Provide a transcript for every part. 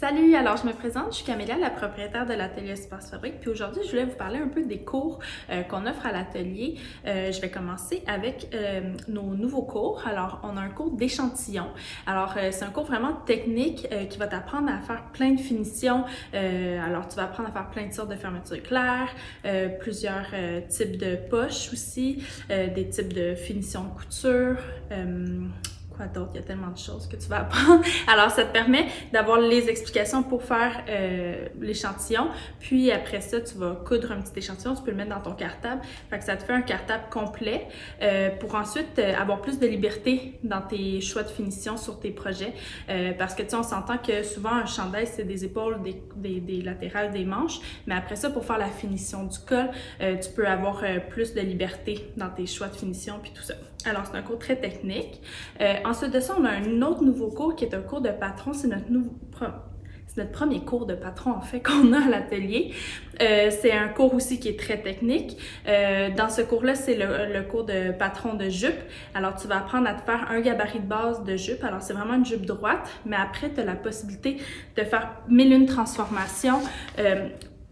Salut, alors je me présente, je suis Camélia, la propriétaire de l'atelier Espace Fabrique. Puis aujourd'hui, je voulais vous parler un peu des cours qu'on offre à l'atelier. Je vais commencer avec nos nouveaux cours. Alors, on a un cours d'échantillon. Alors, c'est un cours vraiment technique qui va t'apprendre à faire plein de finitions. Alors, tu vas apprendre à faire plein de sortes de fermetures éclairs, plusieurs types de poches aussi, des types de finitions de couture. Quoi d'autre? Il y a tellement de choses que tu vas apprendre. Alors, ça te permet d'avoir les explications pour faire l'échantillon. Puis après ça, tu vas coudre un petit échantillon. Tu peux le mettre dans ton cartable. Fait que ça te fait un cartable complet pour ensuite avoir plus de liberté dans tes choix de finition sur tes projets. Parce que tu sais, on s'entend que souvent, un chandail, c'est des épaules, des latérales, des manches. Mais après ça, pour faire la finition du col, tu peux avoir plus de liberté dans tes choix de finition puis tout ça. Alors, c'est un cours très technique. Ensuite de ça, on a un autre nouveau cours qui est un cours de patron. C'est notre premier cours de patron, en fait, qu'on a à l'atelier. C'est un cours aussi qui est très technique. Dans ce cours-là, c'est le cours de patron de jupe. Alors, tu vas apprendre à te faire un gabarit de base de jupe. Alors, c'est vraiment une jupe droite, mais après, tu as la possibilité de faire 1001 transformations.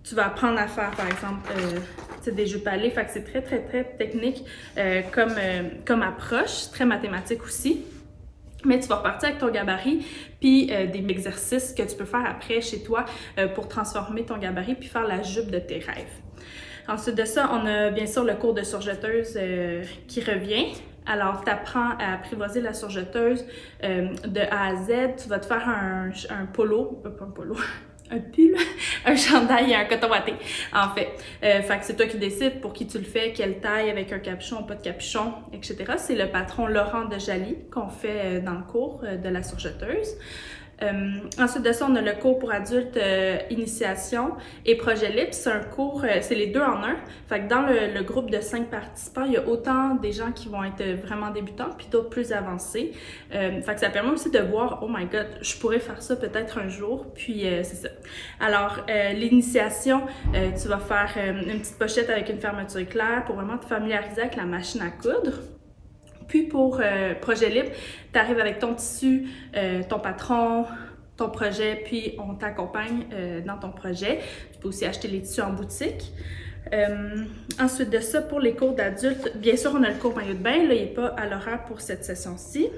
Tu vas apprendre à faire, par exemple, des jupes allées. Fait que c'est très, très, très technique comme approche, très mathématique aussi. Mais tu vas repartir avec ton gabarit, puis des exercices que tu peux faire après chez toi pour transformer ton gabarit, puis faire la jupe de tes rêves. Ensuite de ça, on a bien sûr le cours de surjeteuse qui revient. Alors, tu apprends à apprivoiser la surjeteuse de A à Z. Tu vas te faire un polo, pas un polo, un pull, un chandail et un coton watté, en fait. Fait que c'est toi qui décides pour qui tu le fais, quelle taille, avec un capuchon, pas de capuchon, etc. C'est le patron Laurent de Jaly qu'on fait dans le cours de la surjeteuse. Ensuite de ça, on a le cours pour adultes initiation et projet libre. C'est un cours, c'est les deux en un. Fait que dans le groupe de 5 participants, il y a autant des gens qui vont être vraiment débutants puis d'autres plus avancés. Fait que ça permet aussi de voir, oh my god, je pourrais faire ça peut-être un jour. Puis c'est ça. Alors, l'initiation, tu vas faire une petite pochette avec une fermeture éclair pour vraiment te familiariser avec la machine à coudre. Puis pour projet libre, tu arrives avec ton tissu, ton patron, ton projet, puis on t'accompagne dans ton projet. Tu peux aussi acheter les tissus en boutique. Ensuite de ça, pour les cours d'adultes, bien sûr, on a le cours maillot de bain. Là, il n'est pas à l'horaire pour cette session-ci.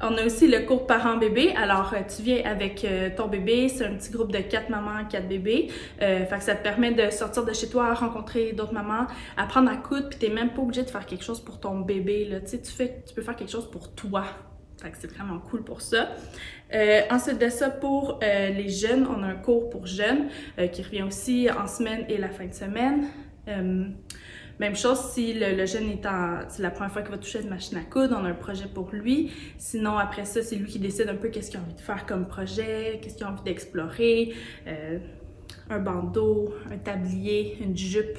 On a aussi le cours parents-bébés. Alors, tu viens avec ton bébé, c'est un petit groupe de 4 mamans, 4 bébés. Fait que ça te permet de sortir de chez toi, rencontrer d'autres mamans, apprendre à coudre, puis t'es même pas obligé de faire quelque chose pour ton bébé, là. Tu sais, tu peux faire quelque chose pour toi. Fait que c'est vraiment cool pour ça. Ensuite de ça, pour les jeunes, on a un cours pour jeunes qui revient aussi en semaine et la fin de semaine. Même chose si le jeune c'est la première fois qu'il va toucher une machine à coudre, on a un projet pour lui. Sinon, après ça, c'est lui qui décide un peu qu'est-ce qu'il a envie de faire comme projet, qu'est-ce qu'il a envie d'explorer. Un bandeau, un tablier, une jupe,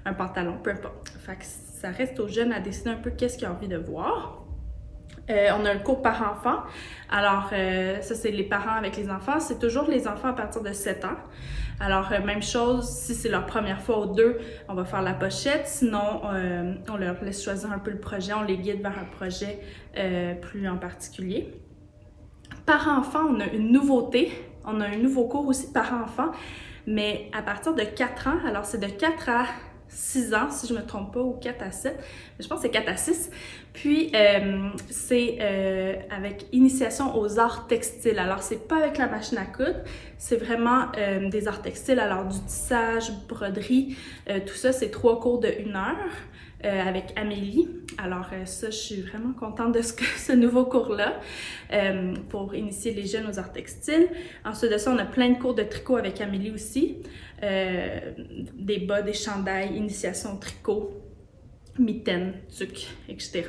un pantalon, peu importe. Fait que ça reste au jeune à décider un peu qu'est-ce qu'il a envie de voir. On a le cours par-enfant. Alors, ça, c'est les parents avec les enfants. C'est toujours les enfants à partir de 7 ans. Alors, même chose, si c'est leur première fois aux deux, on va faire la pochette. Sinon, on leur laisse choisir un peu le projet. On les guide vers un projet plus en particulier. Par-enfant, on a une nouveauté. On a un nouveau cours aussi par-enfant, mais à partir de 4 ans. Alors, c'est de 4 à 6 ans, si je ne me trompe pas, ou 4 à 7. Mais je pense que c'est 4 à 6. Puis, c'est avec initiation aux arts textiles. Alors, c'est pas avec la machine à coudre, c'est vraiment des arts textiles. Alors, du tissage, broderie, tout ça, c'est 3 cours de 1 heure. Avec Amélie. Alors ça, je suis vraiment contente de ce nouveau cours-là pour initier les jeunes aux arts textiles. Ensuite de ça, on a plein de cours de tricot avec Amélie aussi. Des bas, des chandails, initiation au tricot, mitaines, tuques, etc.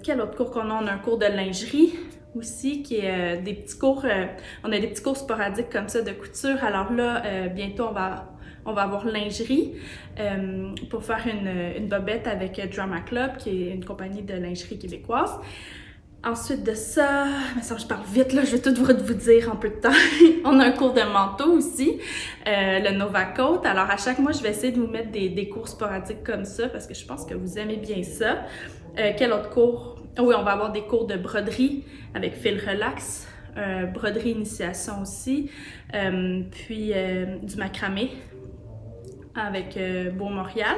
Quel autre cours qu'on a? On a un cours de lingerie aussi, qui est des petits cours, on a des petits cours sporadiques comme ça de couture. Alors là, bientôt, on va avoir lingerie pour faire une bobette avec Drama Club, qui est une compagnie de lingerie québécoise. Ensuite de ça, mais ça je parle vite, là, je vais tout vous dire en peu de temps. On a un cours de manteau aussi, le Nova Coat. Alors à chaque mois, je vais essayer de vous mettre des cours sporadiques comme ça, parce que je pense que vous aimez bien ça. Quel autre cours? Oui, on va avoir des cours de broderie avec fil relax, broderie initiation aussi, puis du macramé avec Beau Montréal.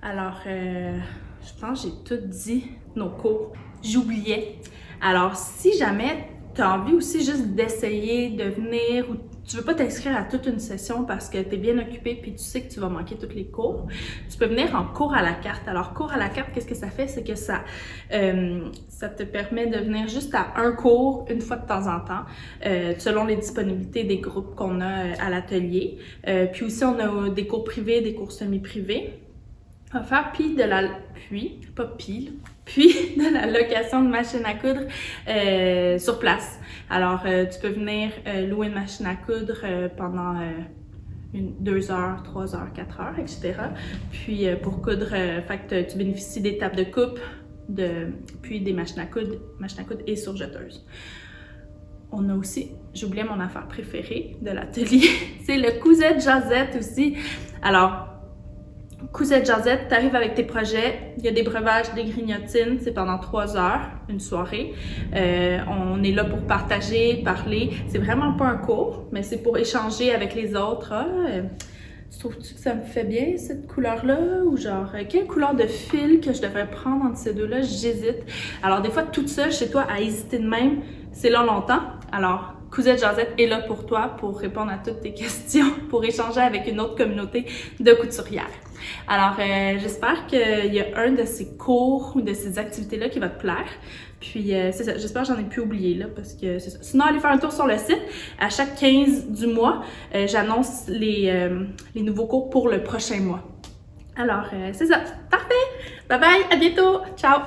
Alors, je pense que j'ai tout dit nos cours. J'oubliais. Alors, si jamais tu as envie aussi juste d'essayer de venir ou tu veux pas t'inscrire à toute une session parce que tu es bien occupé puis tu sais que tu vas manquer tous les cours, tu peux venir en cours à la carte. Alors, cours à la carte, qu'est-ce que ça fait? C'est que ça te permet de venir juste à un cours une fois de temps en temps, selon les disponibilités des groupes qu'on a à l'atelier. Puis aussi, on a des cours privés, des cours semi-privés. On va faire puis de la location de machine à coudre sur place. Alors, tu peux venir louer une machine à coudre pendant 2 heures, 3 heures, 4 heures, etc. Puis pour coudre, tu bénéficies des tables de coupe, puis des machines à coudre et surjeteuses. On a aussi, j'oubliais mon affaire préférée de l'atelier, c'est le Cousette Jazette aussi. Alors, Cousette Jazette, tu arrives avec tes projets, il y a des breuvages, des grignotines, c'est pendant 3 heures, une soirée. On est là pour partager, parler. C'est vraiment pas un cours, mais c'est pour échanger avec les autres. Trouves-tu que ça me fait bien cette couleur-là? Ou genre, quelle couleur de fil que je devrais prendre entre ces deux-là? J'hésite. Alors, des fois, toute seule chez toi, à hésiter de même, c'est là longtemps. Alors, Cousette Jazette est là pour toi, pour répondre à toutes tes questions, pour échanger avec une autre communauté de couturières. Alors, j'espère qu'il y a un de ces cours ou de ces activités-là qui va te plaire. Puis, c'est ça, j'espère que j'en ai plus oublié, là, parce que c'est ça. Sinon, allez faire un tour sur le site. À chaque 15 du mois, j'annonce les nouveaux cours pour le prochain mois. Alors, c'est ça. Parfait! Bye bye! À bientôt! Ciao!